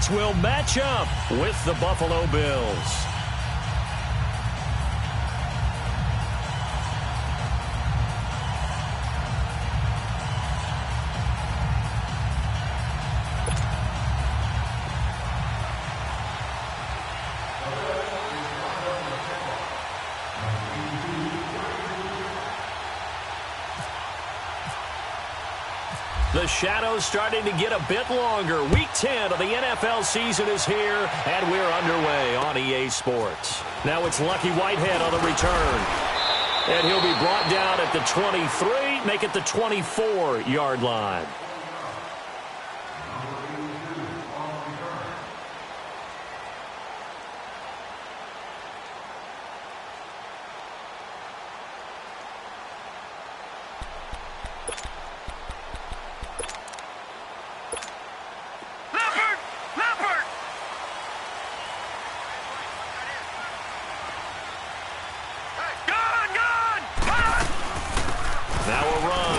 Saints will match up with the Buffalo Bills. The shadow's starting to get a bit longer. Week 10 of the NFL season is here, and we're underway on EA Sports. Now it's Lucky Whitehead on the return. And he'll be brought down at the 23, make it the 24-yard line.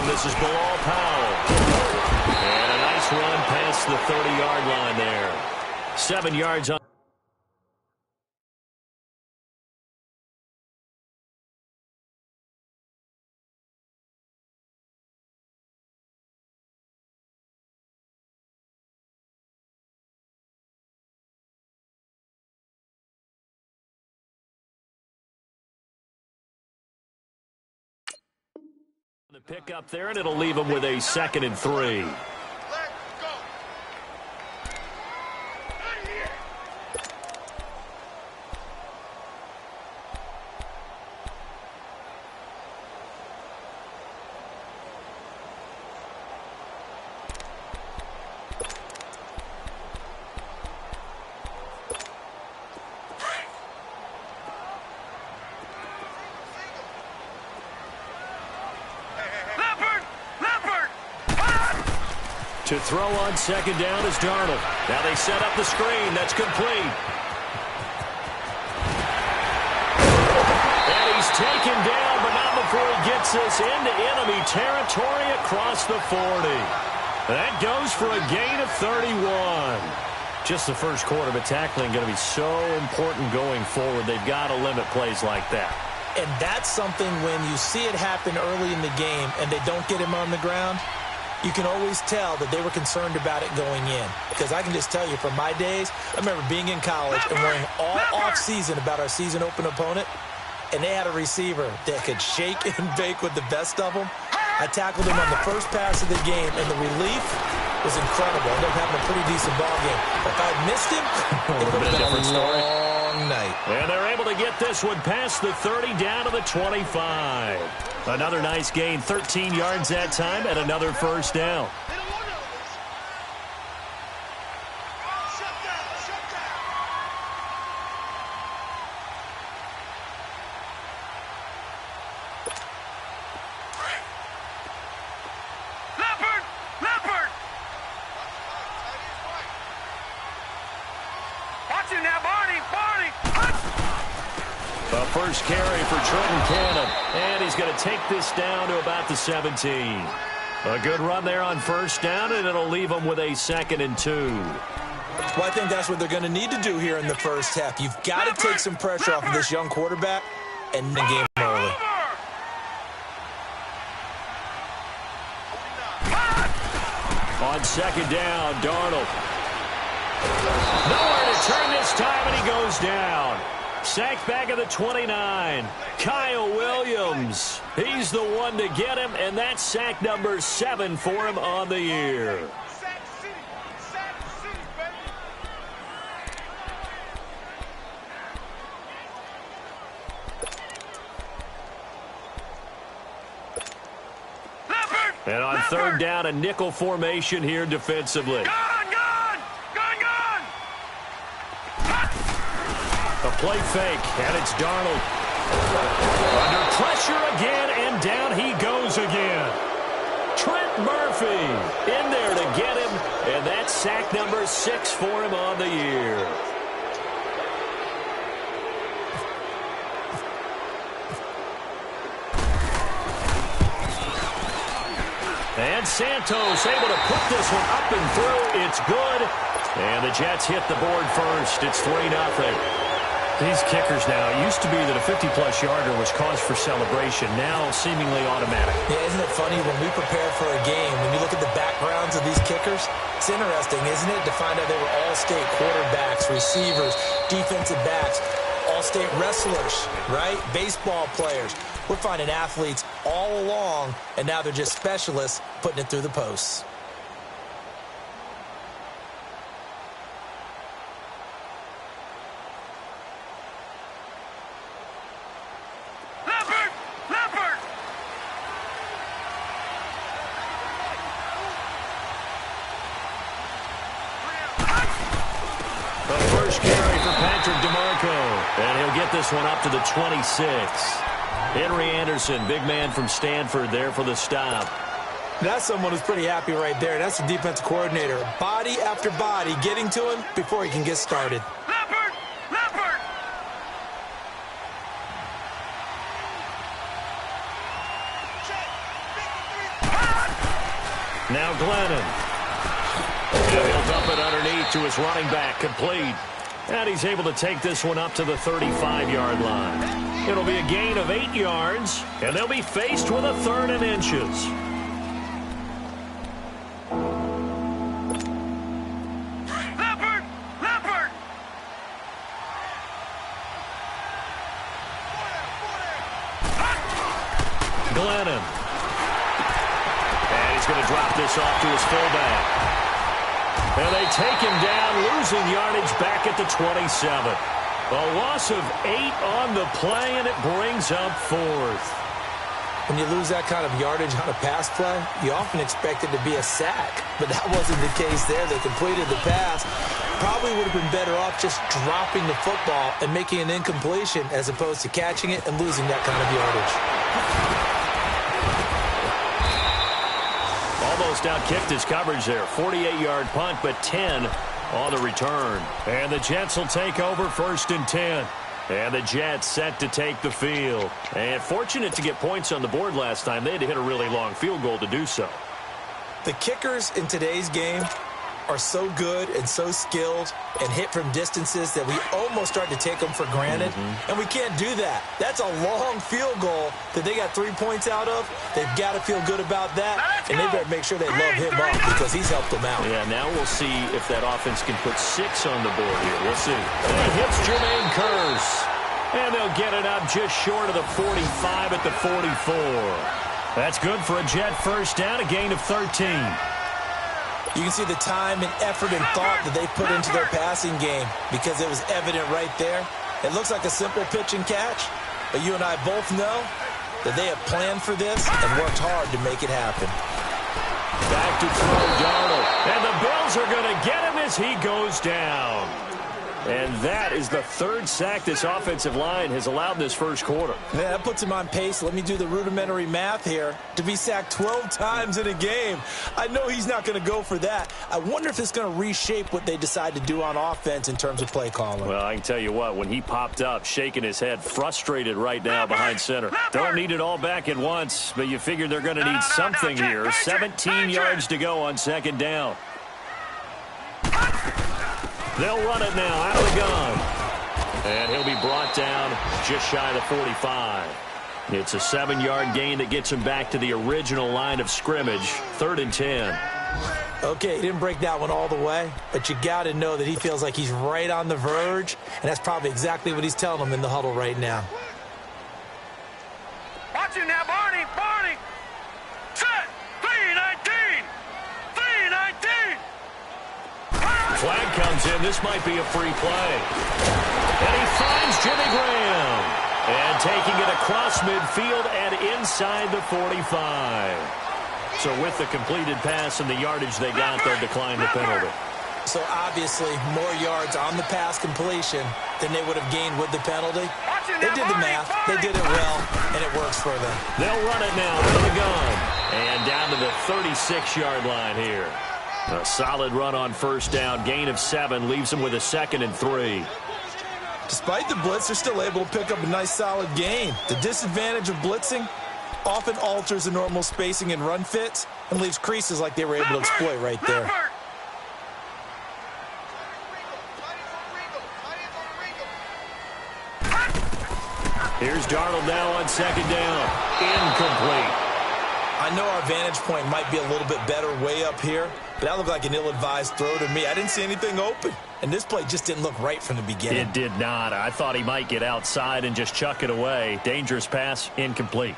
This is Bilal Powell. And a nice run past the 30-yard line there. 7 yards on. The pick up there, and it'll leave him with a 2nd and 3. To throw on 2nd down is Darnold. Now they set up the screen. That's complete. And he's taken down, but not before he gets this into enemy territory across the 40. That goes for a gain of 31. Just the first quarter, but tackling going to be so important going forward. They've got to limit plays like that. And that's something when you see it happen early in the game and they don't get him on the ground, you can always tell that they were concerned about it going in. Because I can just tell you from my days, I remember being in college and worrying all off-season about our season open opponent, and they had a receiver that could shake and bake with the best of them. I tackled him on the first pass of the game, and the relief was incredible. I ended up having a pretty decent ball game. If I had missed him, it would have been a long night. And they're able to get this one past the 30 down to the 25. Another nice gain, 13 yards that time, and another first down. First carry for Trenton Cannon, and he's going to take this down to about the 17. A good run there on first down, and it'll leave him with a 2nd and 2. Well, I think that's what they're going to need to do here in the first half. You've got to take some pressure off of this young quarterback and the game early. On 2nd down, Darnold. Nowhere to turn this time, and he goes down. Sacked back at the 29. Kyle Williams. He's the one to get him, and that's sack number 7 for him on the year. And on 3rd down, a nickel formation here defensively. A play fake, and it's Darnold. Under pressure again, and down he goes again. Trent Murphy in there to get him, and that's sack number 6 for him on the year. And Santos able to put this one up and through. It's good. And the Jets hit the board first. It's 3-0. These kickers now, it used to be that a 50-plus yarder was cause for celebration. Now seemingly automatic. Yeah, isn't it funny when we prepare for a game, when you look at the backgrounds of these kickers, it's interesting, isn't it, to find out they were all-state quarterbacks, receivers, defensive backs, all-state wrestlers, right? Baseball players. We're finding athletes all along, and now they're just specialists putting it through the posts. And he'll get this one up to the 26. Henry Anderson, big man from Stanford, there for the stop. That's someone who's pretty happy right there. That's the defensive coordinator. Body after body getting to him before he can get started. Leopard! Now Glennon. And he'll dump it underneath to his running back, complete. And he's able to take this one up to the 35-yard line. It'll be a gain of 8 yards, and they'll be faced with a 3rd and inches. Leopard! Glennon. And he's going to drop this off to his fullback. And they take him down, losing yardage back at the 27. A loss of 8 on the play, and it brings up 4th. When you lose that kind of yardage on a pass play, you often expect it to be a sack. But that wasn't the case there. They completed the pass. Probably would have been better off just dropping the football and making an incompletion as opposed to catching it and losing that kind of yardage. Almost outkicked his coverage there. 48-yard punt, but 10 on the return. And the Jets will take over 1st and 10. And the Jets set to take the field. And fortunate to get points on the board last time. They had to hit a really long field goal to do so. The kickers in today's game are so good and so skilled and hit from distances that we almost start to take them for granted. And we can't do that. That's a long field goal that they got 3 points out of. They've got to feel good about that. And they better make sure they love him up because he's helped them out. Yeah, now we'll see if that offense can put 6 on the board here. We'll see. And he hits Jermaine Kearse. And they'll get it up just short of the 45 at the 44. That's good for a Jet first down, a gain of 13. You can see the time and effort and thought that they put into their passing game because it was evident right there. It looks like a simple pitch and catch, but you and I both know that they have planned for this and worked hard to make it happen. Back to throw Darnold, and the Bills are going to get him as he goes down. And that is the 3rd sack this offensive line has allowed this first quarter. Yeah, that puts him on pace. Let me do the rudimentary math here. To be sacked 12 times in a game. I know he's not going to go for that. I wonder if it's going to reshape what they decide to do on offense in terms of play calling. Well, I can tell you what, when he popped up, shaking his head, frustrated right now behind center. Don't need it all back at once, but you figure they're going to need something here. 17 yards to go on 2nd down. They'll run it now out of the gun. And he'll be brought down just shy of the 45. It's a 7-yard gain that gets him back to the original line of scrimmage. 3rd and 10. Okay, he didn't break that one all the way, but you got to know that he feels like he's right on the verge, and that's probably exactly what he's telling them in the huddle right now. Watch it now, Barney! Set! 3-19! Flag comes in. This might be a free play. And he finds Jimmy Graham. And taking it across midfield and inside the 45. So with the completed pass and the yardage they got, they'll decline the penalty. So obviously more yards on the pass completion than they would have gained with the penalty. They did the math. They did it well, and it works for them. They'll run it now out of the gun. And down to the 36-yard line here. A solid run on first down. Gain of 7 leaves them with a 2nd and 3. Despite the blitz, they're still able to pick up a nice solid gain. The disadvantage of blitzing often alters the normal spacing and run fits and leaves creases like they were able to exploit right there. Here's Darnold now on second down. Incomplete. I know our vantage point might be a little bit better way up here, but that looked like an ill-advised throw to me. I didn't see anything open, and this play just didn't look right from the beginning. It did not. I thought he might get outside and just chuck it away. Dangerous pass, incomplete.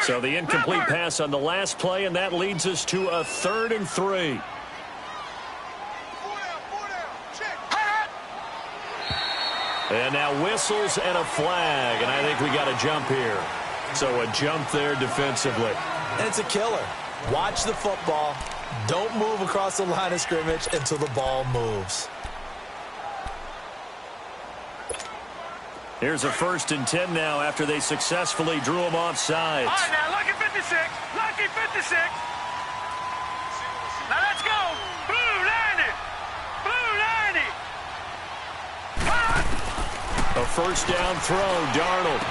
So the incomplete pass on the last play, and that leads us to a 3rd and 3. And now whistles and a flag, and I think we got a jump here. So a jump there defensively. And it's a killer. Watch the football. Don't move across the line of scrimmage until the ball moves. Here's a 1st and 10 now after they successfully drew him off sides. All right, now, lucky 56. Lucky 56. Now, let's go. Blue 90. Blue 90. A 1st down throw, Darnold.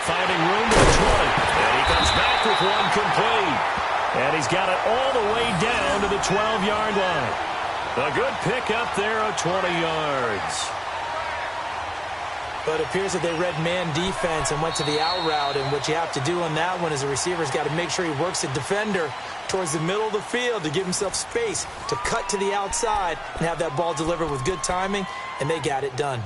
Finding room to the 20. And he comes back with one complete. And he's got it all the way down to the 12-yard line. A good pickup there of 20 yards. But it appears that they read man defense and went to the out route. And what you have to do on that one is a receiver's got to make sure he works the defender towards the middle of the field to give himself space to cut to the outside and have that ball delivered with good timing, and they got it done.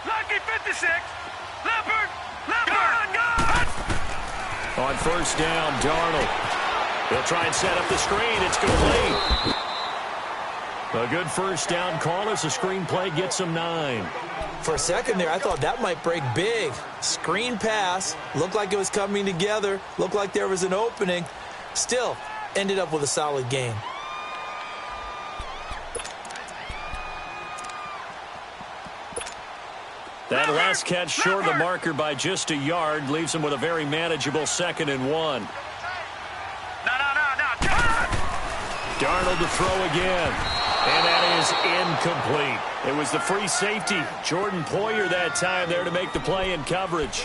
Lucky 56. Leopard. Leopard. On 1st down, Darnold. He'll try and set up the screen. It's complete. A good 1st down call as the screen play gets him 9. For a second there, I thought that might break big. Screen pass. Looked like it was coming together. Looked like there was an opening. Still, ended up with a solid game. That last catch short of the marker by just a yard leaves him with a very manageable 2nd and 1. No. Darnold to throw again. And that is incomplete. It was the free safety, Jordan Poyer, that time there to make the play in coverage.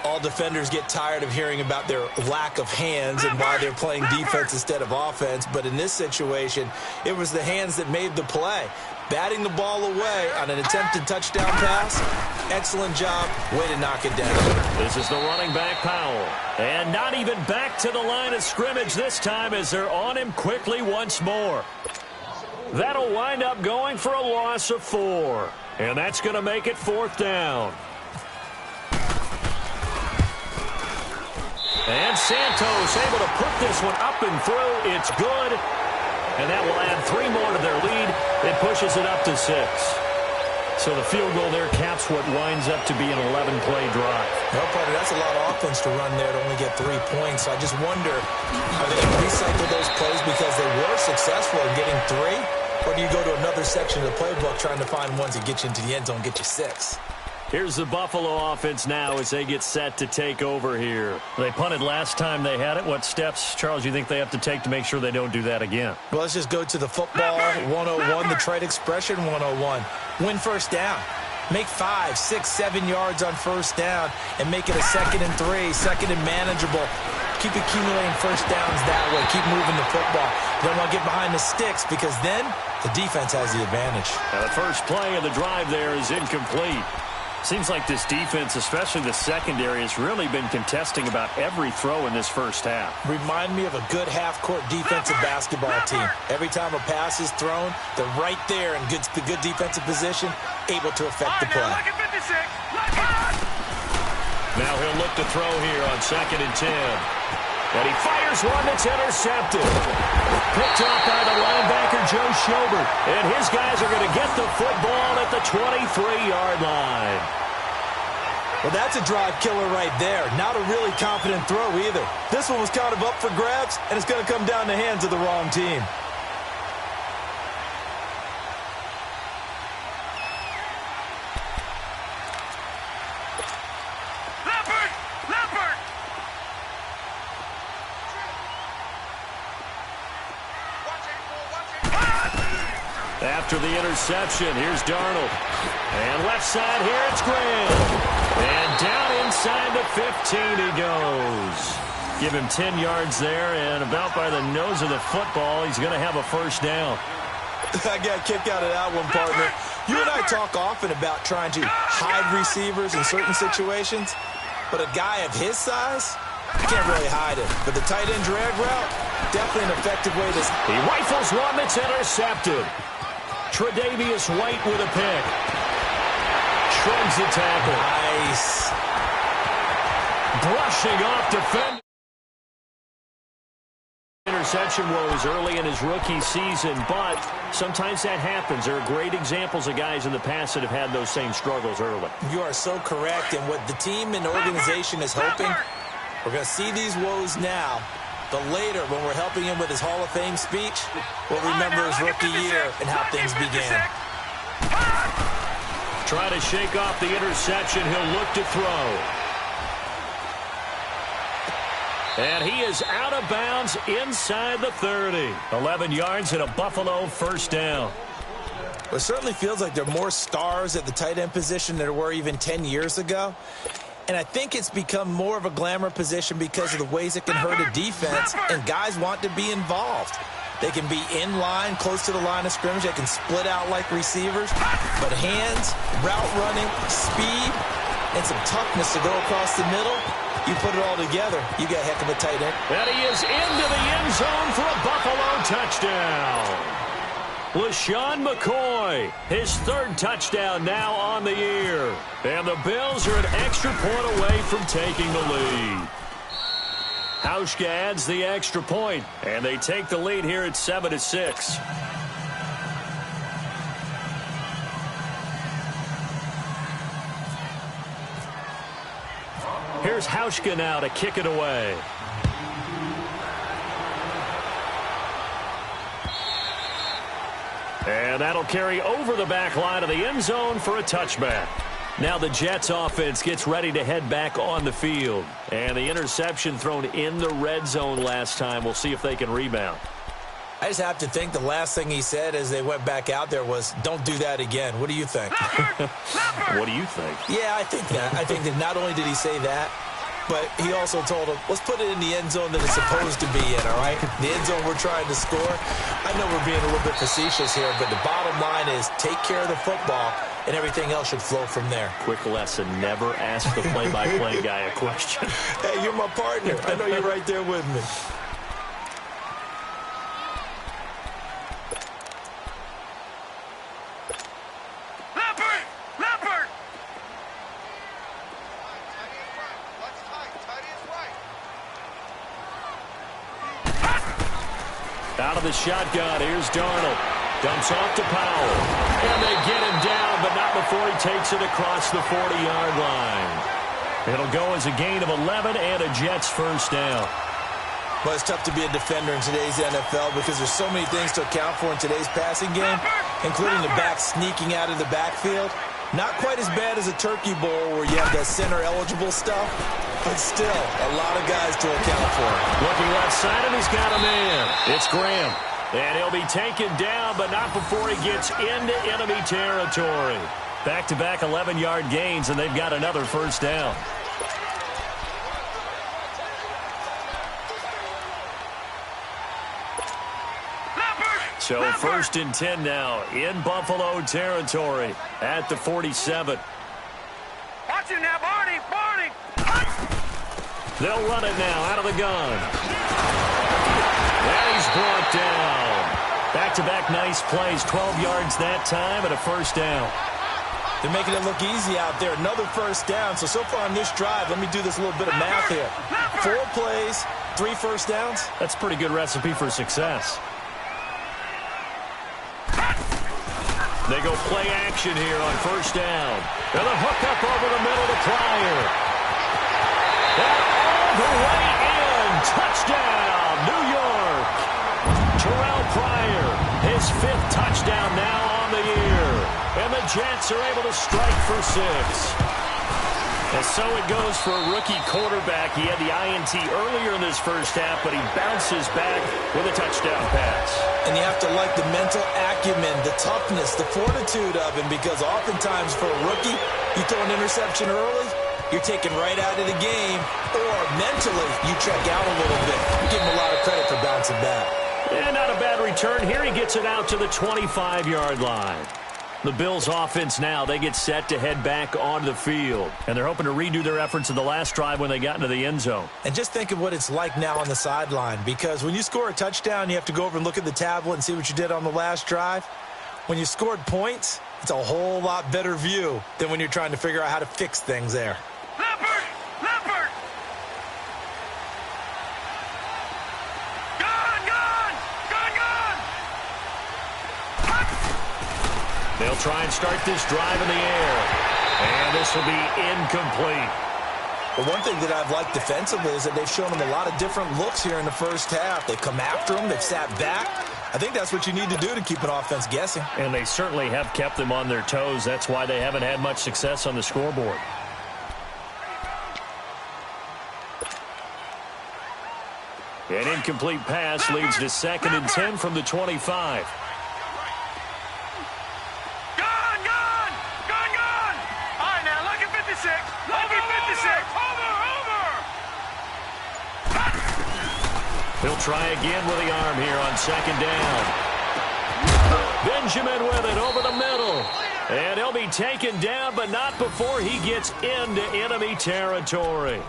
All defenders get tired of hearing about their lack of hands and why they're playing defense instead of offense. But in this situation, it was the hands that made the play. Batting the ball away on an attempted touchdown pass. Excellent job. Way to knock it down. This is the running back, Powell. And not even back to the line of scrimmage this time as they're on him quickly once more. That'll wind up going for a loss of 4. And that's going to make it 4th down. And Santos able to put this one up and through. It's good. And that will add 3 more to their lead. It pushes it up to 6. So the field goal there caps what winds up to be an 11-play drive. Well, partner, that's a lot of offense to run there to only get 3 points. So I just wonder, are they going to recycle those plays because they were successful in getting 3? Or do you go to another section of the playbook trying to find ones that get you into the end zone and get you 6? Here's the Buffalo offense now as they get set to take over here. They punted last time they had it. What steps, Charles, you think they have to take to make sure they don't do that again? Well, let's just go to the football 101, the trade expression 101. Win 1st down. Make 5, 6, 7 yards on 1st down and make it a 2nd and 3, 2nd and manageable. Keep accumulating 1st downs that way. Keep moving the football. You don't want to get behind the sticks because then the defense has the advantage. Now the first play of the drive there is incomplete. Seems like this defense, especially the secondary, has really been contesting about every throw in this 1st half. Remind me of a good half-court defensive basketball team. Every time a pass is thrown, they're right there in the good defensive position, able to affect the play. Now he'll look to throw here on 2nd and 10. And he fires one that's intercepted. Picked off by the linebacker, Joe Schobert. And his guys are going to get the football at the 23-yard line. Well, that's a drive killer right there. Not a really confident throw either. This one was kind of up for grabs, and it's going to come down the hands of the wrong team. after the interception. Here's Darnold. And left side here, it's Graham. And down inside the 15 he goes. Give him 10 yards there, and about by the nose of the football, he's going to have a first down. I got a kick out of that one, partner. You and I talk often about trying to hide receivers in certain situations, but a guy of his size, you can't really hide it. But the tight end drag route, definitely an effective way to... He rifles one that's intercepted. Tre'Davious White with a pick. Shrugs the tackle. Nice. Brushing off defender. Interception woes early in his rookie season, but sometimes that happens. There are great examples of guys in the past that have had those same struggles early. You are so correct, and what the team and organization is hoping, we're going to see these woes now, but later when we're helping him with his Hall of Fame speech, we'll remember his rookie year and how things began. Try to shake off the interception. He'll look to throw. And he is out of bounds inside the 30. 11 yards and a Buffalo first down. It certainly feels like there are more stars at the tight end position than there were even 10 years ago. And I think it's become more of a glamour position because of the ways it can hurt a defense, and guys want to be involved. They can be in line, close to the line of scrimmage. They can split out like receivers. But hands, route running, speed, and some toughness to go across the middle, you put it all together, you got a heck of a tight end. And he is into the end zone for a Buffalo touchdown. LaShawn McCoy, his third touchdown now on the year. And the Bills are an extra point away from taking the lead. Hauschka adds the extra point, and they take the lead here at 7-6. Here's Hauschka now to kick it away. And that'll carry over the back line of the end zone for a touchback. Now the Jets offense gets ready to head back on the field. And the interception thrown in the red zone last time. We'll see if they can rebound. I just have to think the last thing he said as they went back out there was, don't do that again. What do you think? What do you think? Yeah, I think that. I think that not only did he say that, but he also told him, let's put it in the end zone that it's supposed to be in, all right? The end zone we're trying to score. I know we're being a little bit facetious here, but the bottom line is take care of the football, and everything else should flow from there. Quick lesson, never ask the play-by-play guy a question. Hey, you're my partner. I know you're right there with me. Out of the shotgun, here's Darnold. Dumps off to Powell. And they get him down, but not before he takes it across the 40-yard line. It'll go as a gain of 11 and a Jets first down. Well, it's tough to be a defender in today's NFL because there's so many things to account for in today's passing game, including the back sneaking out of the backfield. Not quite as bad as a turkey bowl where you have the center-eligible stuff, but still a lot of guys to account for. Looking left side, and he's got a man. It's Graham. And he'll be taken down, but not before he gets into enemy territory. Back-to-back 11-yard gains, and they've got another first down. So first and 10 now in Buffalo territory at the 47. Watch him now, Barney! Barney! They'll run it now out of the gun. And he's brought down. Back-to-back nice plays, 12 yards that time and a first down. They're making it look easy out there. Another first down. So far on this drive, let me do this little bit of math here. 4 plays, 3 first downs. That's a pretty good recipe for success. They go play action here on first down. And a hook up over the middle to Pryor. And all the way in. Touchdown, New York. Terrell Pryor, his 5th touchdown now on the year. And the Jets are able to strike for 6. And so it goes for a rookie quarterback. He had the INT earlier in this first half, but he bounces back with a touchdown pass. And you have to like the mental acumen, the toughness, the fortitude of him, because oftentimes for a rookie, you throw an interception early, you're taken right out of the game, or mentally you check out a little bit. You give him a lot of credit for bouncing back. And not a bad return. Here he gets it out to the 25-yard line. The Bills offense now, they get set to head back onto the field. And they're hoping to redo their efforts in the last drive when they got into the end zone. And just think of what it's like now on the sideline, because when you score a touchdown, you have to go over and look at the tablet and see what you did on the last drive. When you scored points, it's a whole lot better view than when you're trying to figure out how to fix things there. Leopard! Leopard! Gone! Gone! Gone! Gone! They'll try and start this drive in the air. And this will be incomplete. Well, one thing that I've liked defensively is that they've shown them a lot of different looks here in the first half. They've come after them. They've sat back. I think that's what you need to do to keep an offense guessing. And they certainly have kept them on their toes. That's why they haven't had much success on the scoreboard. An incomplete pass leads to 2nd and 10 from the 25. He'll try again with the arm here on 2nd down. Benjamin with it over the middle. And he'll be taken down, but not before he gets into enemy territory.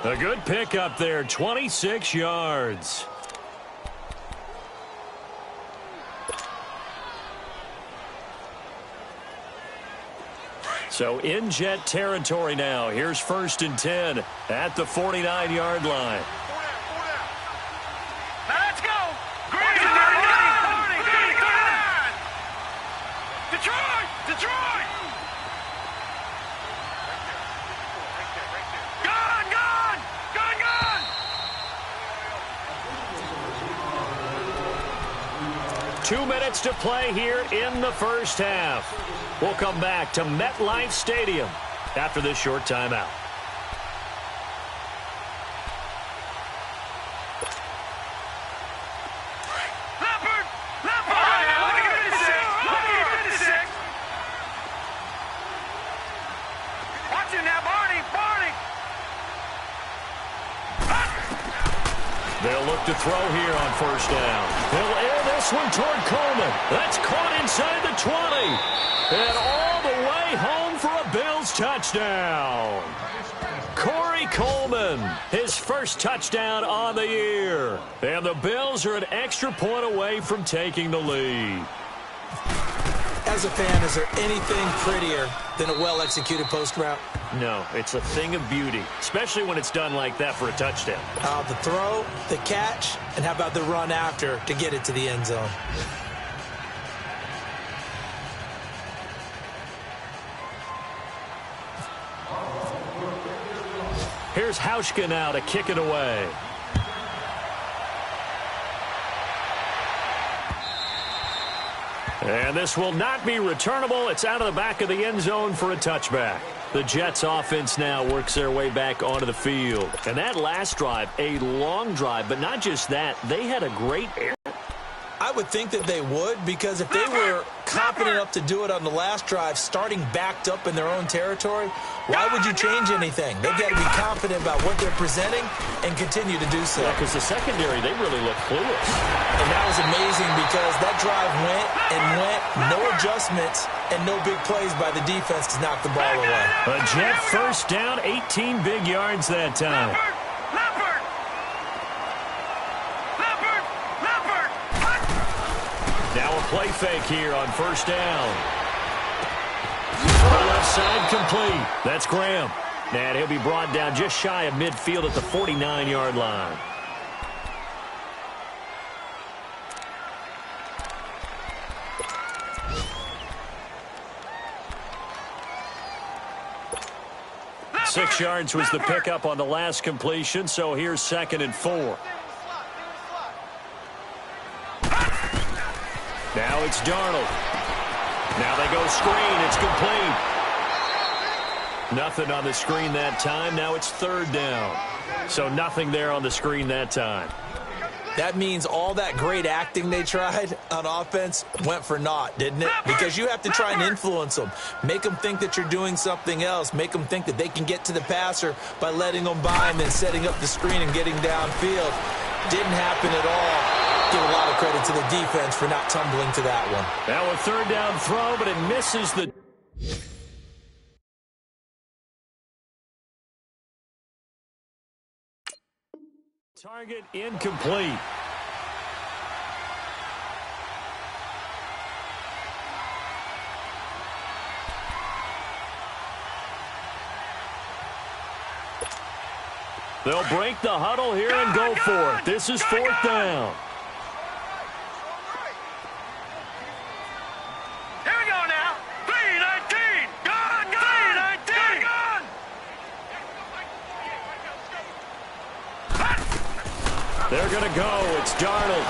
A good pickup there, 26 yards. So in Jet territory now. Here's 1st and 10 at the 49-yard line. Let's go! Detroit! Detroit! Gone! Gone! Gone! Gone! 2 minutes to play here in the first half. We'll come back to MetLife Stadium after this short timeout. Leopard! Leopard! Look at this! Look at this! Watch him now, Barney! Barney! They'll look to throw here on 1st down. They'll air this one toward Coleman. That's caught inside the 20. And all the way home for a Bills touchdown. Corey Coleman, his first touchdown on the year. And the Bills are an extra point away from taking the lead. As a fan, is there anything prettier than a well-executed post route? No, it's a thing of beauty, especially when it's done like that for a touchdown. The throw, the catch, and how about the run after to get it to the end zone? Here's Hauschka now to kick it away. And this will not be returnable. It's out of the back of the end zone for a touchback. The Jets offense now works their way back onto the field. And that last drive, a long drive, but not just that. They had a great air. I would think that they would, because if they were confident enough to do it on the last drive, starting backed up in their own territory, why would you change anything? They've got to be confident about what they're presenting and continue to do so. Yeah, because the secondary, they really look clueless. And that was amazing because that drive went and went, no adjustments, and no big plays by the defense to knock the ball away. A Jet first down, 18 big yards that time. Now a play fake here on 1st down. Left side complete. That's Graham. And he'll be brought down just shy of midfield at the 49-yard line. Six yards was the pickup on the last completion, so here's 2nd and 4. Now it's Darnold. Now they go screen. It's complete. Nothing on the screen that time. Now it's third down. So nothing there on the screen that time. That means all that great acting they tried on offense went for naught, didn't it? Because you have to try and influence them. Make them think that you're doing something else. Make them think that they can get to the passer by letting them by and then setting up the screen and getting downfield. Didn't happen at all. Give a lot of credit to the defense for not tumbling to that one. Now a third down throw, but it misses the... Target incomplete. They'll break the huddle here and go for it. This is fourth down. Here we go now. 3-19. Gone, gone. 3-19. Gone. They're going to go. It's Darnold.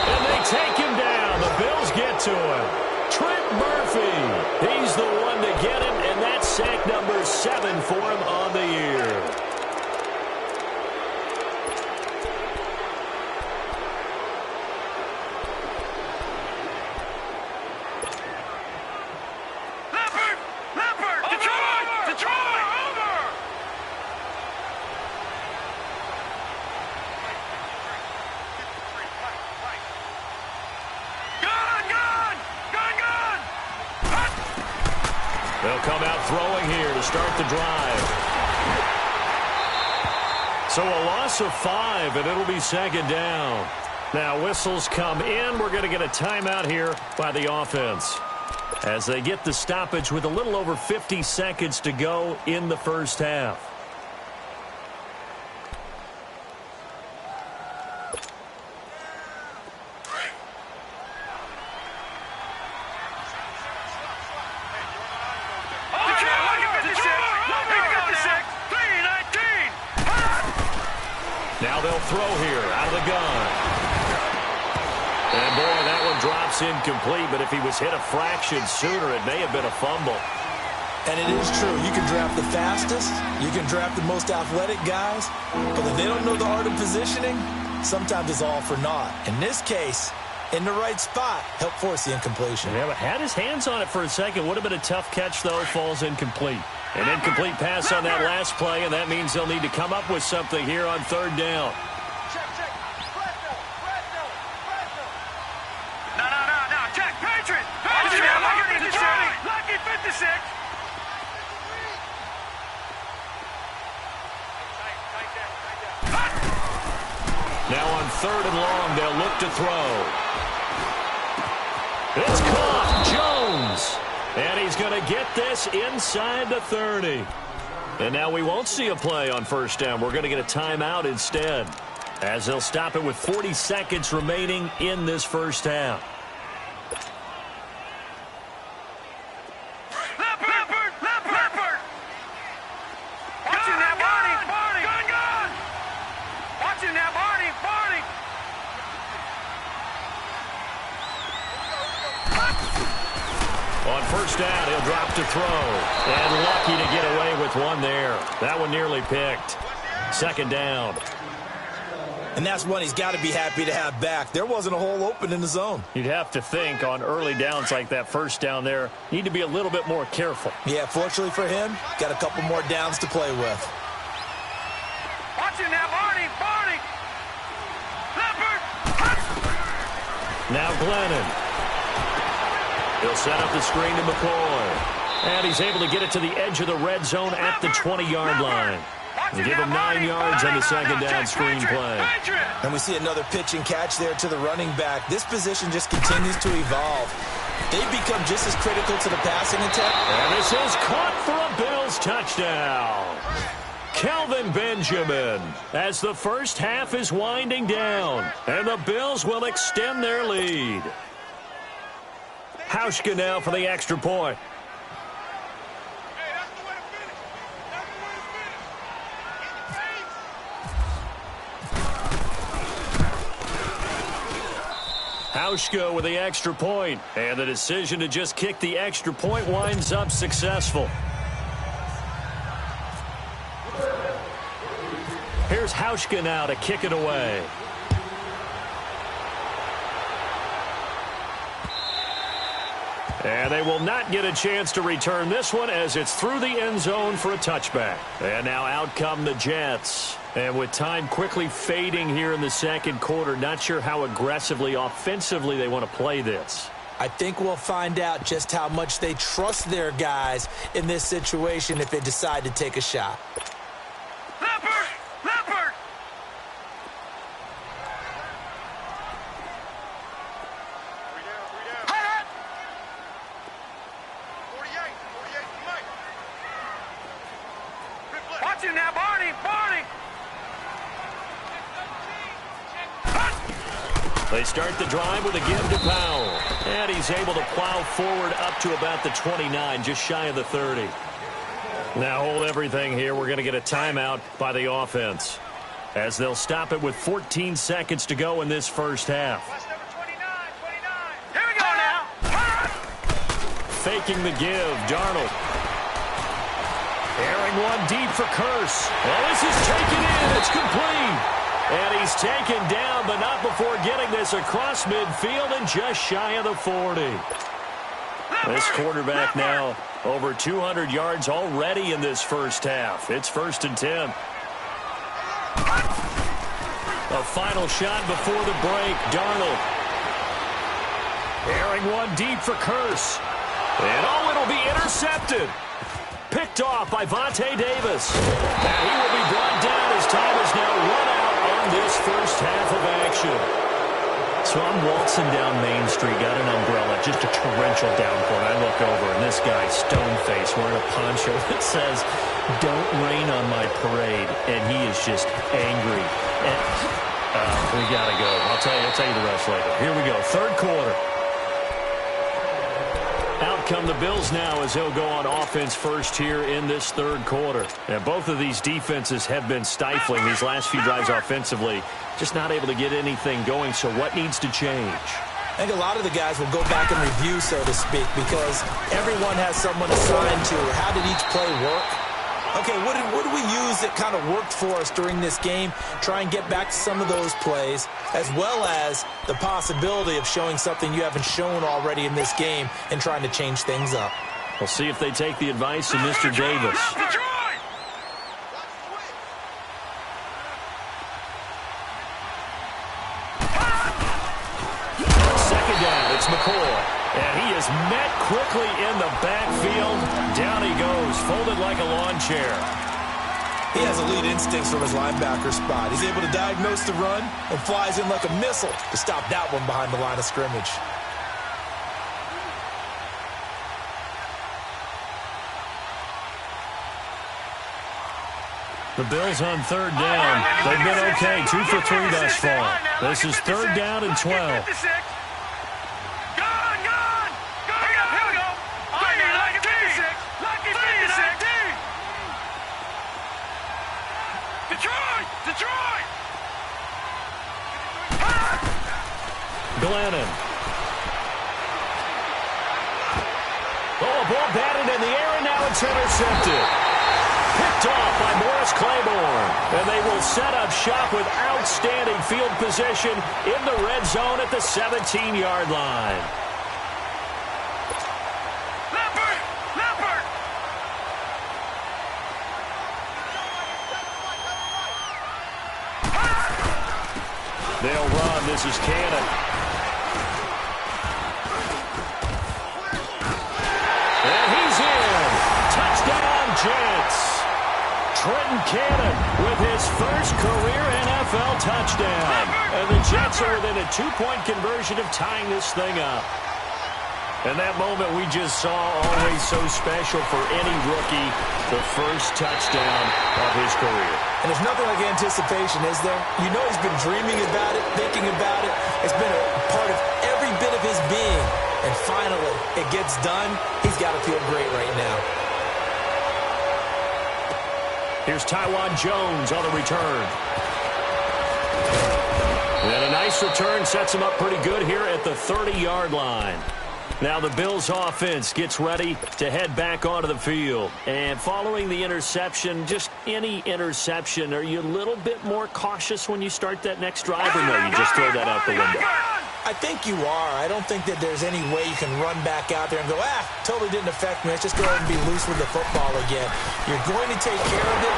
And they take him down. The Bills get to him. Trent Murphy. He's the one to get him, and that's sack number 7 for him on the year. They'll come out throwing here to start the drive. So a loss of 5, and it'll be second down. Now whistles come in. We're going to get a timeout here by the offense as they get the stoppage with a little over 50 seconds to go in the first half. Now they'll throw here out of the gun. And boy, that one drops incomplete, but if he was hit a fraction sooner, it may have been a fumble. And it is true. You can draft the fastest. You can draft the most athletic guys. But if they don't know the art of positioning, sometimes it's all for naught. In this case, in the right spot, help force the incompletion. Yeah, but had his hands on it for a second. Would have been a tough catch, though. Falls incomplete. An incomplete pass on that last play, and that means they'll need to come up with something here on third down. No. Check. Patriot. Lucky 56. Now on third and long, they'll look to throw. It's caught. Jones. And he's going to get this inside the 30. And now we won't see a play on first down. We're going to get a timeout instead, as they'll stop it with 40 seconds remaining in this first half. Leopard. Watching that, Barney. Gun. Watching that, Barney. On first down, he'll drop to throw. And lucky to get away with one there. That one nearly picked. Second down. And that's one he's got to be happy to have back. There wasn't a hole open in the zone. You'd have to think on early downs like that first down there, need to be a little bit more careful. Yeah, fortunately for him, got a couple more downs to play with. Watching that, Barney. Leopard. Now Glennon. He'll set up the screen to McCoy. And he's able to get it to the edge of the red zone at the 20-yard line. And give him 9 yards on the second down screen play. And we see another pitch and catch there to the running back. This position just continues to evolve. They've become just as critical to the passing attack. And this is caught for a Bills touchdown. Kelvin Benjamin, as the first half is winding down. And the Bills will extend their lead. Hauschka now for the extra point. Hauschka with the extra point, and the decision to just kick the extra point winds up successful. Here's Hauschka now to kick it away. And they will not get a chance to return this one as it's through the end zone for a touchback. And now out come the Jets. And with time quickly fading here in the second quarter, not sure how aggressively, offensively they want to play this. I think we'll find out just how much they trust their guys in this situation if they decide to take a shot. Leopard! Leopard! Hot! 48, watch him now, Barney! Barney! They start the drive with a give to Powell. And he's able to plow forward up to about the 29, just shy of the 30. Now hold everything here. We're going to get a timeout by the offense, as they'll stop it with 14 seconds to go in this first half. That's number 29. Here we go now. Faking the give, Darnold. Airing one deep for Curse. Well, this is taken in. It's complete. And he's taken down, but not before getting this across midfield and just shy of the 40. This quarterback now over 200 yards already in this first half. It's 1st and 10. A final shot before the break. Darnold. Airing one deep for Curse. And it'll be intercepted. Picked off by Vontae Davis. And he will be brought down as time is now run out on this first half of action. So I'm waltzing down Main Street, got an umbrella, just a torrential downpour, and I look over, and this guy, stone-faced, wearing a poncho that says, "Don't rain on my parade," and he is just angry. And, we got to go. I'll tell you the rest later. Here we go, third quarter. Out come the Bills now as they'll go on offense first here in this third quarter. And both of these defenses have been stifling these last few drives offensively. Just not able to get anything going, so what needs to change? I think a lot of the guys will go back and review, so to speak, because everyone has someone assigned to how did each play work. Okay, what did we use that kind of worked for us during this game? Try and get back to some of those plays, as well as the possibility of showing something you haven't shown already in this game and trying to change things up. We'll see if they take the advice of Mr. Davis. Second down, it's McCoy. And he is met quickly in the backfield. Down he goes, folded like a lawn chair. He has elite instincts from his linebacker spot. He's able to diagnose the run and flies in like a missile to stop that one behind the line of scrimmage. The Bills on third down. They've been okay, 2 for 3 thus far. This is third down and 12. Detroit! Glennon. Oh, a ball batted in the air, and now it's intercepted. Picked off by Morris Claiborne. And they will set up shop with outstanding field position in the red zone at the 17-yard line. They'll run. This is Cannon. And he's in. Touchdown, Jets. Trenton Cannon with his first career NFL touchdown. And the Jets are within a 2-point conversion of tying this thing up. And that moment we just saw, always so special for any rookie, the first touchdown of his career. And there's nothing like anticipation, is there? You know he's been dreaming about it, thinking about it. It's been a part of every bit of his being. And finally, it gets done. He's got to feel great right now. Here's Tywan Jones on the return. And a nice return sets him up pretty good here at the 30-yard line. Now the Bills offense gets ready to head back onto the field. And following the interception, just any interception, are you a little bit more cautious when you start that next drive, or no, you just throw that out the window? I think you are. I don't think that there's any way you can run back out there and go, totally didn't affect me. Let's just go ahead and be loose with the football again. You're going to take care of it.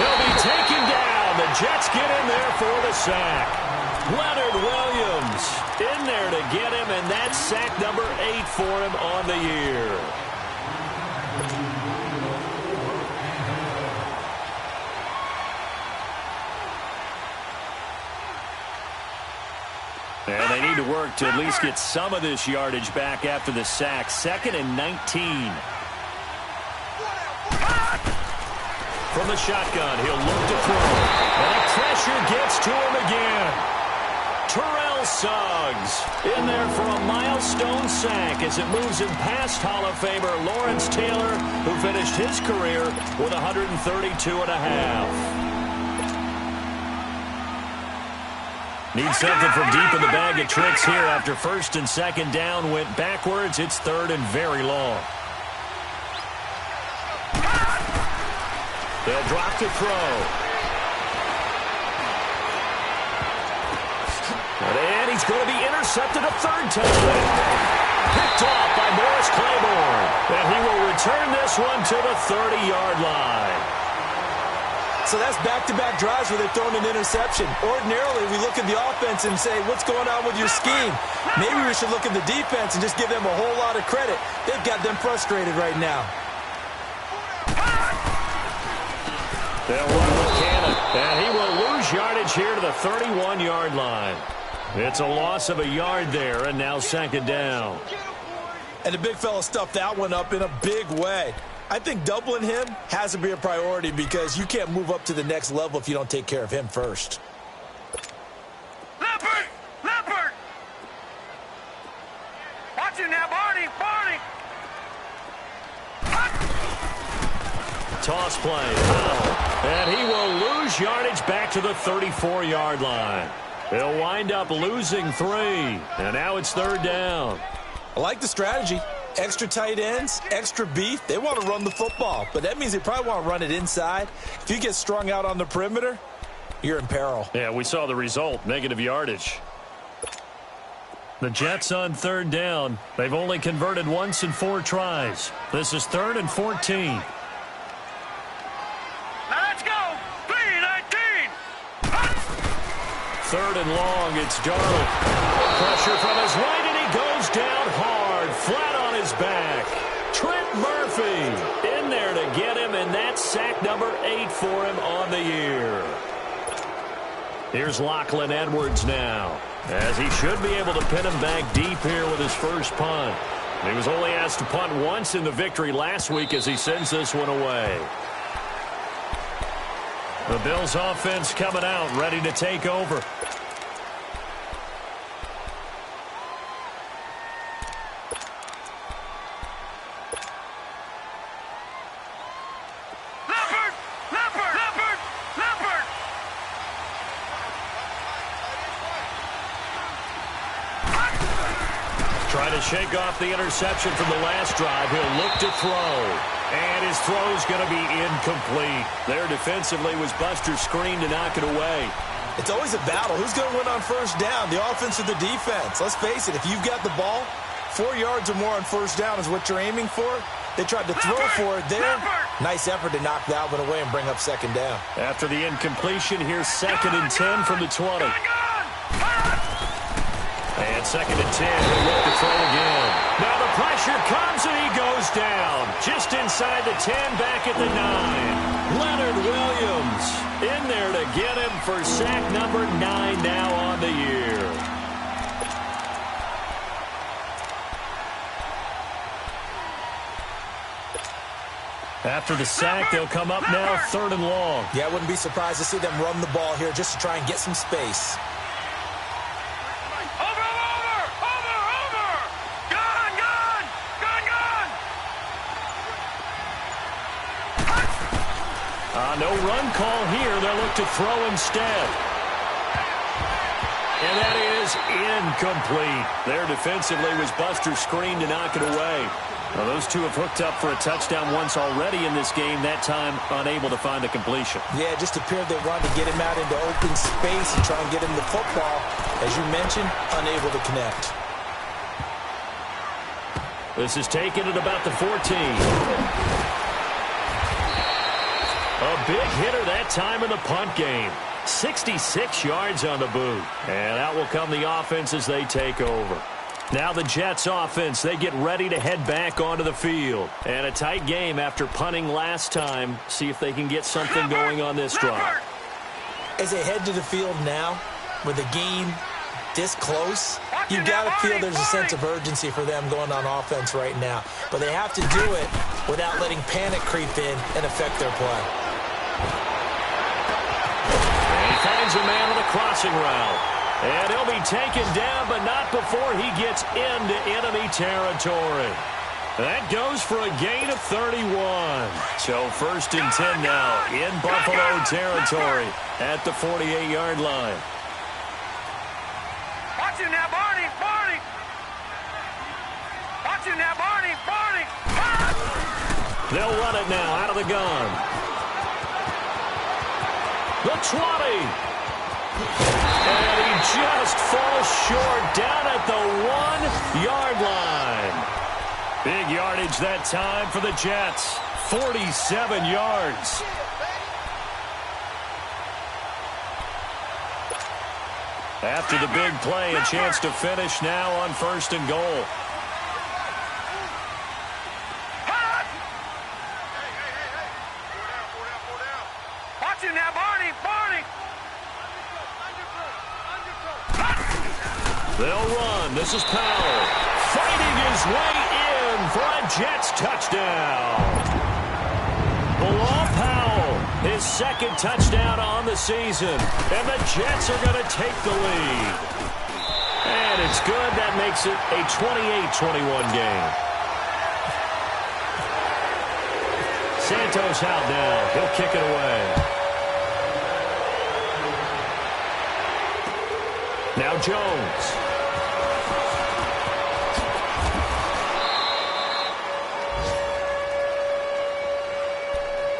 He'll be taken down. The Jets get in there for the sack. Leonard Williams in there to get him, and that's sack number 8 for him on the year. And they need to work to at least get some of this yardage back after the sack. 2nd and 19. From the shotgun, he'll look to throw. And the pressure gets to him again. Terrell Suggs in there for a milestone sack as it moves him past Hall of Famer Lawrence Taylor, who finished his career with 132.5. Need something from deep in the bag of tricks here after 1st and 2nd down went backwards. It's 3rd and very long. They'll drop to throw. And he's going to be intercepted a 3rd time. Picked off by Morris Claiborne. And he will return this one to the 30-yard line. So that's back-to-back drives where they've thrown an interception. Ordinarily, we look at the offense and say, what's going on with your scheme? Maybe we should look at the defense and just give them a whole lot of credit. They've got them frustrated right now. They'll run with Cannon, and he will lose yardage here to the 31-yard line. It's a loss of a yard there, and now 2nd down. And the big fella stuffed that one up in a big way. I think doubling him has to be a priority because you can't move up to the next level if you don't take care of him first. Leopard! Leopard! Watch it now, Barney! Barney! Toss play. And he will lose yardage back to the 34-yard line. They'll wind up losing 3. And now it's 3rd down. I like the strategy. Extra tight ends, extra beef. They want to run the football, but that means they probably want to run it inside. If you get strung out on the perimeter, you're in peril. Yeah, we saw the result, negative yardage. The Jets on 3rd down. They've only converted once in 4 tries. This is 3rd and 14. Now let's go! 3-19! 3rd and long, it's Darnold. Pressure from his right, and he goes down hard, flat on his back. Trent Murphy in there to get him, and that's sack number 8 for him on the year. Here's Lachlan Edwards now, as he should be able to pin him back deep here with his first punt. He was only asked to punt once in the victory last week as he sends this one away. The Bills offense coming out, ready to take over. Trying to shake off the interception from the last drive. He'll look to throw. And his throw's going to be incomplete. There defensively was Buster screen to knock it away. It's always a battle. Who's going to win on 1st down, the offense or the defense? Let's face it, if you've got the ball, 4 yards or more on 1st down is what you're aiming for. They tried to throw for it there. Nice effort to knock that one away and bring up 2nd down. After the incompletion, here's 2nd and 10 from the 20. And 2nd and 10, he'll look to throw again. Now the pressure comes and he goes down. Just inside the 10, back at the 9. Leonard Williams in there to get him for sack number 9 now on the year. After the sack, they'll come up now 3rd and long. Yeah, I wouldn't be surprised to see them run the ball here just to try and get some space. No run call here. They'll look to throw instead. And that is incomplete. There defensively was Buster's screen to knock it away. Well, those two have hooked up for a touchdown once already in this game, that time unable to find the completion. Yeah, it just appeared they wanted to get him out into open space and try and get him the football. As you mentioned, unable to connect. This is taken at about the 14. A big hitter that time in the punt game. 66 yards on the boot. And out will come the offense as they take over. Now the Jets offense, they get ready to head back onto the field. And a tight game after punting last time. See if they can get something going on this drive. As they head to the field now, with a game this close, you've got to feel there's a sense of urgency for them going on offense right now. But they have to do it without letting panic creep in and affect their play. And he finds a man on the crossing route. And he'll be taken down, but not before he gets into enemy territory. That goes for a gain of 31. So 1st and 10 now in Buffalo territory at the 48-yard line. Watch him now, Barney, Barney. Watch him now, Barney, Barney. They'll run it now out of the gun. The 20. And he just falls short down at the 1-yard line. Big yardage that time for the Jets. 47 yards. After the big play, a chance to finish now on 1st and goal. Watch him now, Barney, Barney. They'll run. This is Powell fighting his way in for a Jets touchdown. Bilal Powell, his 2nd touchdown on the season. And the Jets are going to take the lead. And it's good. That makes it a 28-21 game. Santos out now. He'll kick it away. Now Jones.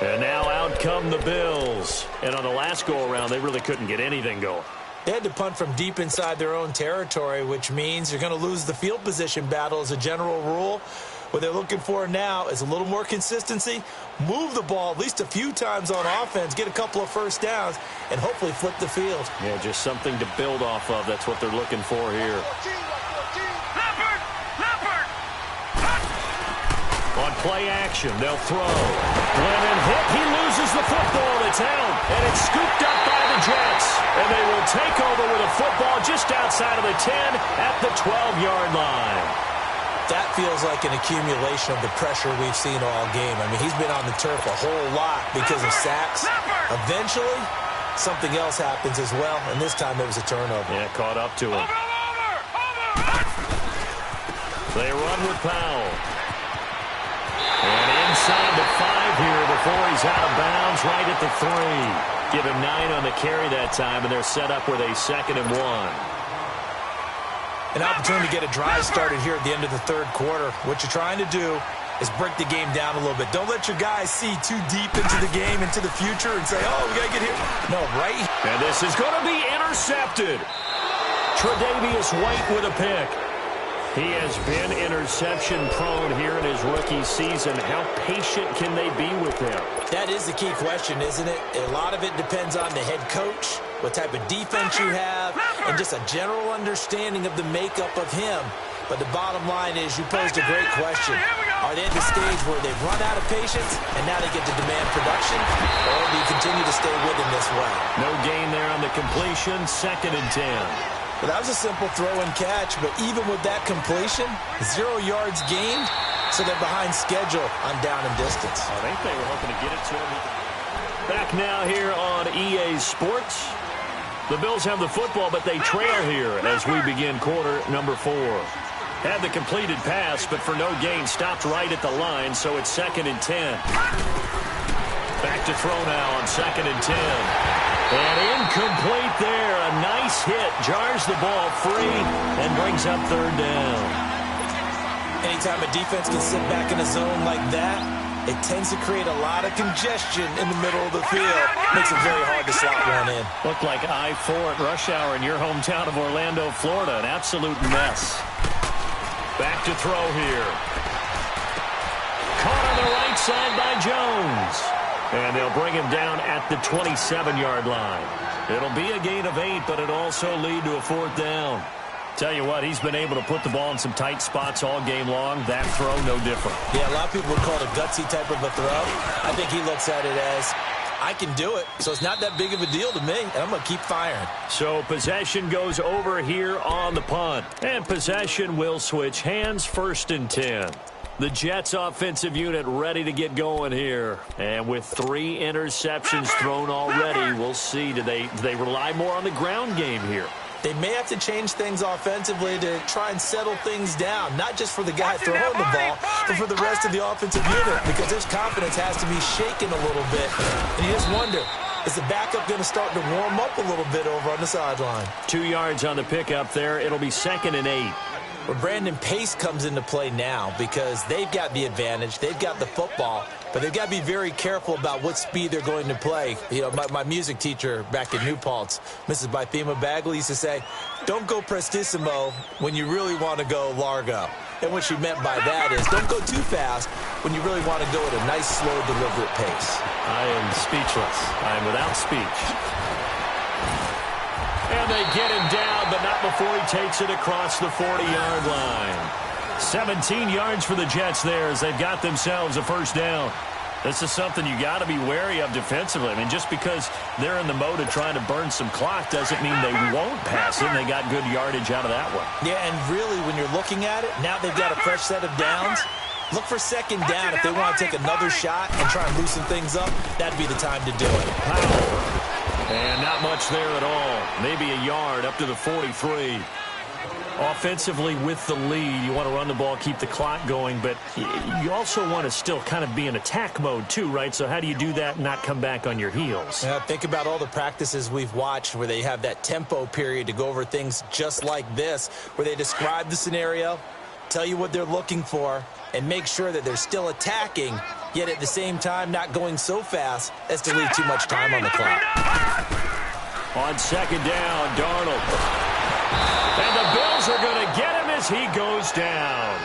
And now out come the Bills. And on the last go-around, they really couldn't get anything going. They had to punt from deep inside their own territory, which means you're going to lose the field position battle as a general rule. What they're looking for now is a little more consistency, move the ball at least a few times on offense, get a couple of first downs, and hopefully flip the field. Yeah, just something to build off of. That's what they're looking for here. Leopard, Leopard. On play action, they'll throw. Glennon hit. He loses the football. It's out, and it's scooped up by the Jets. And they will take over with a football just outside of the 10 at the 12-yard line. That feels like an accumulation of the pressure we've seen all game. I mean, he's been on the turf a whole lot because of sacks. Eventually, something else happens as well, and this time it was a turnover. Yeah, caught up to him. Over. They run with Powell. And inside the 5 here before he's out of bounds, right at the 3. Give him 9 on the carry that time, and they're set up with a 2nd and 1. An opportunity to get a drive started here at the end of the 3rd quarter. What you're trying to do is break the game down a little bit. Don't let your guys see too deep into the game, into the future, and say, oh, we got to get here. No, right? And this is going to be intercepted. Tre'Davious White with a pick. He has been interception-prone here in his rookie season. How patient can they be with him? That is the key question, isn't it? A lot of it depends on the head coach, what type of defense you have, and just a general understanding of the makeup of him. But the bottom line is you posed a great question. Are they at the stage where they've run out of patience and now they get to demand production? Or do you continue to stay with him this way? No gain there on the completion. 2nd and 10. Well, that was a simple throw and catch, but even with that completion, 0 yards gained, so they're behind schedule on down and distance. I think they were hoping to get it to him. Back now here on EA Sports. The Bills have the football, but they trail here as we begin quarter number 4. Had the completed pass, but for no gain, stopped right at the line, so it's 2nd and 10. Back to throw now on 2nd and 10. And incomplete there. A nice hit. Jars the ball free and brings up 3rd down. Anytime a defense can sit back in a zone like that, it tends to create a lot of congestion in the middle of the field. Makes it very hard to slot one in. Looked like I-4 at rush hour in your hometown of Orlando, Florida. An absolute mess. Back to throw here. Caught on the right side by Jones. And they'll bring him down at the 27-yard line. It'll be a gain of 8, but it'll also lead to a 4th down. Tell you what, he's been able to put the ball in some tight spots all game long. That throw, no different. Yeah, a lot of people would call it a gutsy type of a throw. I think he looks at it as, I can do it, so it's not that big of a deal to me, and I'm going to keep firing. So possession goes over here on the punt. And possession will switch hands, 1st and 10. The Jets offensive unit ready to get going here. And with 3 interceptions thrown already, we'll see. Do they rely more on the ground game here? They may have to change things offensively to try and settle things down, not just for the guy throwing the ball, but for the rest of the offensive unit, because their confidence has to be shaken a little bit. And you just wonder, is the backup going to start to warm up a little bit over on the sideline? 2 yards on the pickup there. It'll be 2nd and 8. Where Brandon Pace comes into play now because they've got the advantage. They've got the football, but they've got to be very careful about what speed they're going to play. You know, my music teacher back in New Paltz, Mrs. Bythema Bagley, used to say, don't go prestissimo when you really want to go largo. And what she meant by that is don't go too fast when you really want to go at a nice, slow, deliberate pace. I am speechless. I am without speech. And they get him down, but not before he takes it across the 40-yard line. 17 yards for the Jets there as they've got themselves a 1st down. This is something you got to be wary of defensively. I mean, just because they're in the mode of trying to burn some clock doesn't mean they won't pass it. And they got good yardage out of that one. Yeah, and really, when you're looking at it, now they've got a fresh set of downs. Look for 2nd down. If they want to take another shot and try and loosen things up, that'd be the time to do it. Power. And not much there at all. Maybe a yard up to the 43. Offensively with the lead, you want to run the ball, keep the clock going, but you also want to still kind of be in attack mode too, right? So how do you do that and not come back on your heels? Yeah, think about all the practices we've watched where they have that tempo period to go over things just like this, where they describe the scenario, tell you what they're looking for, and make sure that they're still attacking, yet at the same time not going so fast as to leave too much time on the clock. On 2nd down, Darnold. And the Bills are going to get him as he goes down.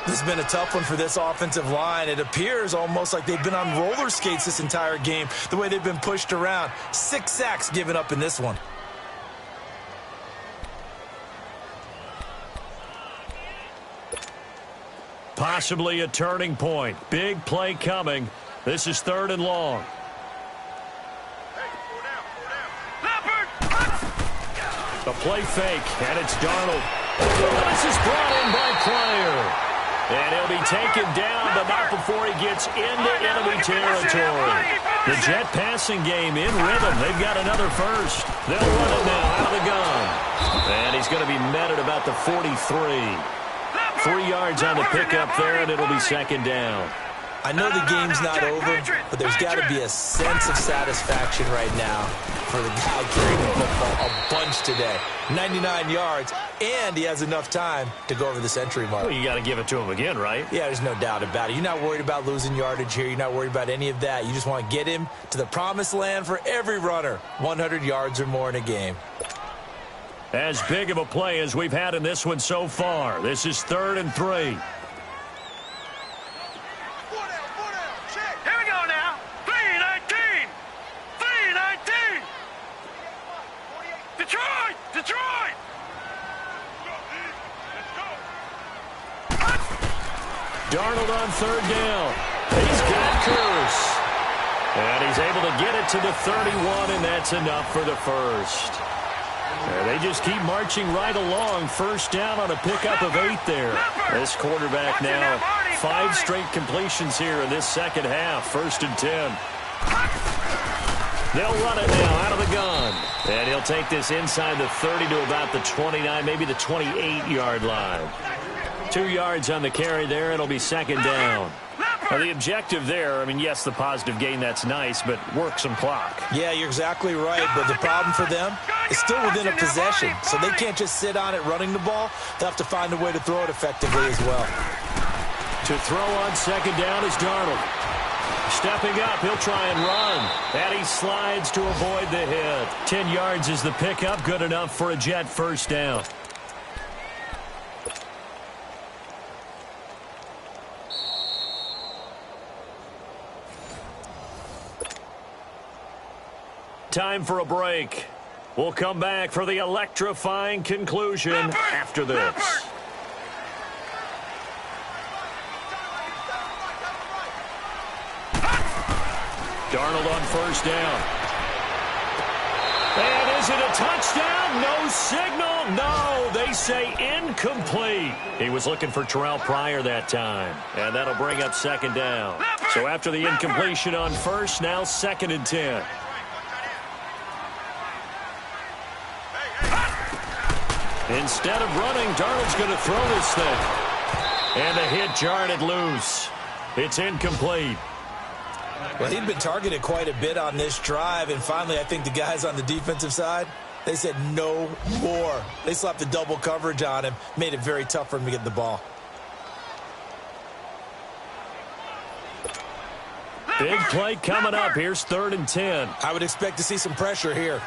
This has been a tough one for this offensive line. It appears almost like they've been on roller skates this entire game, the way they've been pushed around. 6 sacks given up in this one. Possibly a turning point. Big play coming. This is 3rd and long. The play fake, and it's Darnold. This is brought in by Pryor. And he'll be taken down, but not before he gets into enemy territory. The Jet passing game in rhythm. They've got another 1st. They'll run it now out of the gun. And he's going to be met at about the 43. 3 yards on the pickup there, and it'll be 2nd down. I know the game's not over, but there's got to be a sense of satisfaction right now for the guy carrying the football a bunch today. 99 yards, and he has enough time to go over the century mark. Well, you got to give it to him again, right? Yeah, there's no doubt about it. You're not worried about losing yardage here. You're not worried about any of that. You just want to get him to the promised land for every runner. 100 yards or more in a game. As big of a play as we've had in this one so far. This is 3rd and 3. Detroit! Darnold on 3rd down. He's got Curse. And he's able to get it to the 31, and that's enough for the 1st. And they just keep marching right along. 1st down on a pickup of 8 there. This quarterback now 5 straight completions here in this 2nd half. 1st and 10. They'll run it now out of the gun. And he'll take this inside the 30 to about the 29, maybe the 28-yard line. 2 yards on the carry there. It'll be 2nd down. Now, the objective there, I mean, yes, the positive gain, that's nice, but work some clock. Yeah, you're exactly right, but the problem for them is still within a possession, so they can't just sit on it running the ball. They'll have to find a way to throw it effectively as well. To throw on second down is Darnold. Stepping up, he'll try and run. And he slides to avoid the hit. 10 yards is the pickup, good enough for a Jet first down. Time for a break. We'll come back for the electrifying conclusion after this. Darnold on first down. And is it a touchdown? No signal. No, they say incomplete. He was looking for Terrell Pryor that time. And that'll bring up second down. So after the incompletion on first, now 2nd and 10. Instead of running, Darnold's going to throw this thing. And the hit jarred it loose. It's incomplete. Well, he'd been targeted quite a bit on this drive, and finally I think the guys on the defensive side, they said no more. They slapped the double coverage on him, made it very tough for him to get the ball. Big play coming up. Here's 3rd and 10. I would expect to see some pressure here.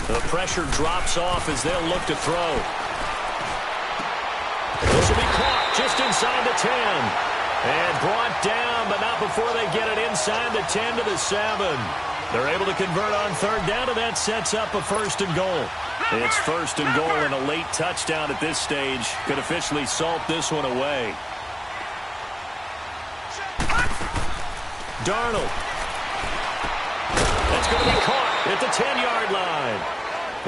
The pressure drops off as they'll look to throw. This will be caught just inside the 10. And brought down, but not before they get it inside the 10 to the 7. They're able to convert on 3rd down, and that sets up a 1st and goal. It's 1st and goal, and a late touchdown at this stage could officially salt this one away. Darnold. That's going to be caught at the 10-yard line.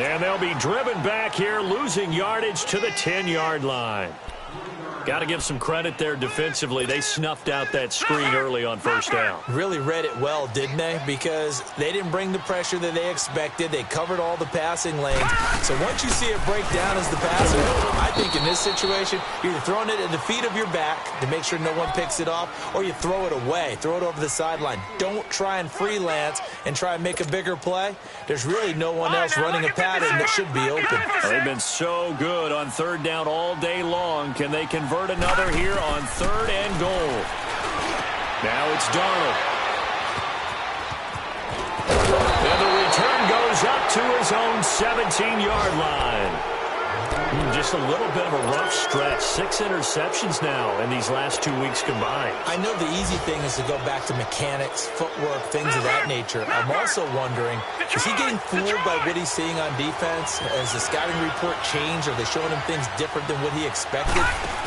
And they'll be driven back here, losing yardage to the 10-yard line. Got to give some credit there defensively. They snuffed out that screen early on first down. Really read it well, didn't they? Because they didn't bring the pressure that they expected. They covered all the passing lanes. So once you see it break down as the passer, I think in this situation, you're either throwing it at the feet of your back to make sure no one picks it off, or you throw it away. Throw it over the sideline. Don't try and freelance and try and make a bigger play. There's really no one else running a pattern that should be open. They've been so good on 3rd down all day long. Can they convert another here on 3rd and goal? Now it's Darnold. And the return goes up to his own 17-yard line. Just a little bit of a rough stretch. 6 interceptions now in these last 2 weeks combined. I know the easy thing is to go back to mechanics, footwork, things of that nature. I'm also wondering, is he getting fooled by what he's seeing on defense? Has the scouting report changed? Are they showing him things different than what he expected?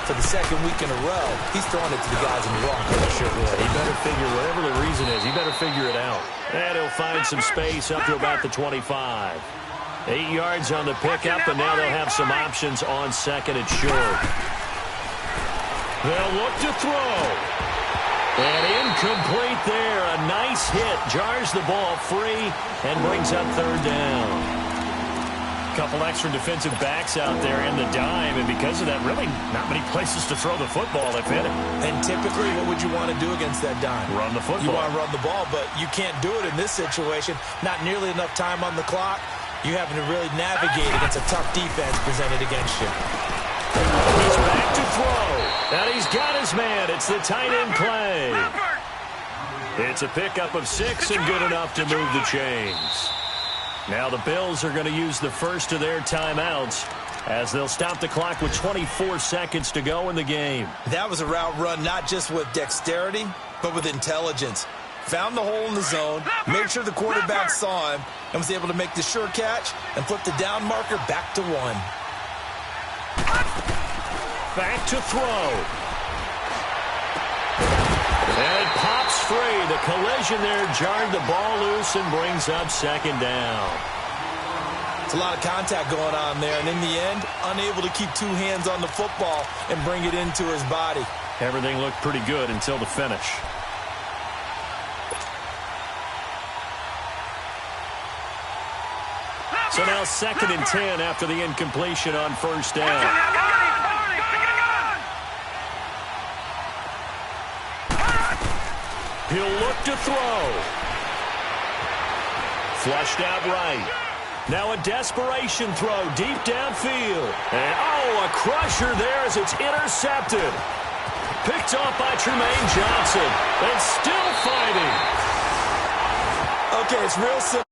For the 2nd week in a row, he's throwing it to the guys in the wrong place. Sure will. He better figure, whatever the reason is, he better figure it out. And he'll find some space up to about the 25. 8 yards on the pickup, and now they'll have some options on 2nd and short. They'll look to throw. And incomplete there. A nice hit. Jars the ball free and brings up 3rd down. Couple extra defensive backs out there in the dime, and because of that, really not many places to throw the football if hit it. And typically, what would you want to do against that dime? Run the football. You want to run the ball, but you can't do it in this situation. Not nearly enough time on the clock. You having to really navigate against a tough defense presented against you. He's back to throw. And he's got his man. It's the tight end play. It's a pickup of 6 and good enough to move the chains. Now the Bills are going to use the first of their timeouts as they'll stop the clock with 24 seconds to go in the game. That was a route run not just with dexterity, but with intelligence. Found the hole in the zone, made sure the quarterback saw him, and was able to make the sure catch and flip the down marker back to 1. Back to throw. And it pops free. The collision there jarred the ball loose and brings up 2nd down. It's a lot of contact going on there, and in the end, unable to keep 2 hands on the football and bring it into his body. Everything looked pretty good until the finish. So now 2nd and 10 after the incompletion on first down. He'll look to throw. Flushed out right. Now a desperation throw deep downfield. And, oh, a crusher there as it's intercepted. Picked off by Tremaine Johnson. And still fighting. Okay, it's real simple.